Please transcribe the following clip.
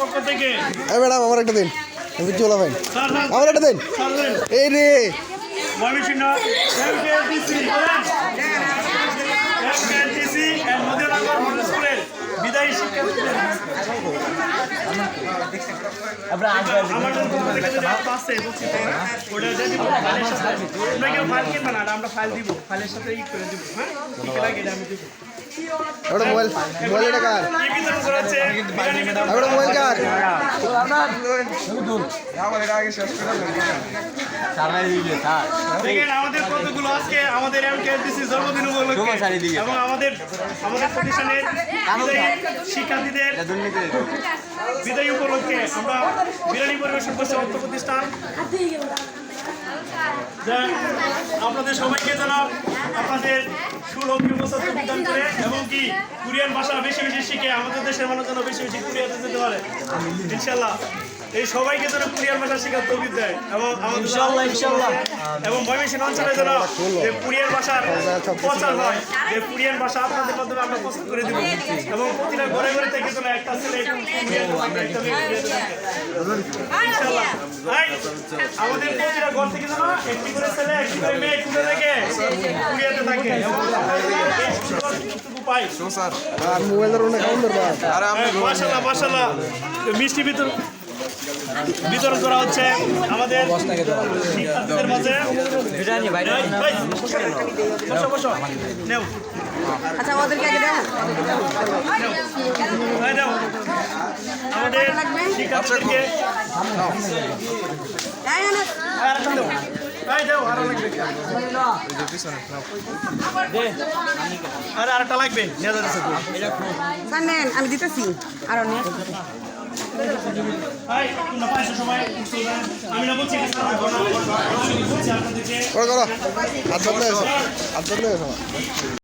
পক্ষ থেকে ম্যাডাম আমার একটা দিন চলা ভাই আমার একটা দিন এই রে বিদায়ী আমরা ফাইল দিব ফাইলের সাথে ই করে দিব হ্যাঁ আমি দিব ওটা মোবাইল মোবাইলটা কার ওটা মোবাইল কার আমাদের কতগুলো আজকে আমাদের এমকেএলটিসি জন্মদিন উপলক্ষে এবং আমাদের প্রতিষ্ঠানের শিক্ষার্থীদের বিদায়ী উপলক্ষে আমরা বিরিয়ানি পরিবেশন করছি অর্থ প্রতিষ্ঠান আপনাদের সবাইকে জানাব আপনাদের সুলভ্য প্রস্তুতি বিধান করে এবং কি কোরিয়ান ভাষা বেশি বেশি শিখে আমাদের দেশের মানুষ যেন বেশি বেশি কোরিয়াতে যেতে পারে ইনশাল্লাহ এই সবাইকে যেন কোরিয়ান ভাষা শেখার তৌফিক দেয় এবং আমাদের ইনশাল্লাহ এবং ময়মনসিংহ অঞ্চলে যেন যে কোরিয়ান ভাষার প্রচার হয় যে কোরিয়ান ভাষা আপনাদের মাধ্যমে আমরা প্রচার করে দেবো এবং প্রতিটা ঘরে ঘরে থেকে যেন একটা ছেলে ইনশাল্লাহ আমাদের প্রতিটা ঘর থেকে যেন একটি করে ছেলে একটি করে মেয়ে তুলে রেখে কোরিয়াতে থাকে পাই আর মোবাইলের অনেক কাউন্ট ধরবা মাশাআল্লাহ মাশাআল্লাহ মিষ্টি বিতরণ করা হচ্ছে আমাদের শিক্ষার্থীদের মাঝে বসো নেও আচ্ছা ওদেরকে আগে দাও আমাদের শিক্ষার্থীদেরকে আরেকটা লাগবে আমি দিতেছি আরো নিয়ে আমি না বলছি করো হাত বদলে এসো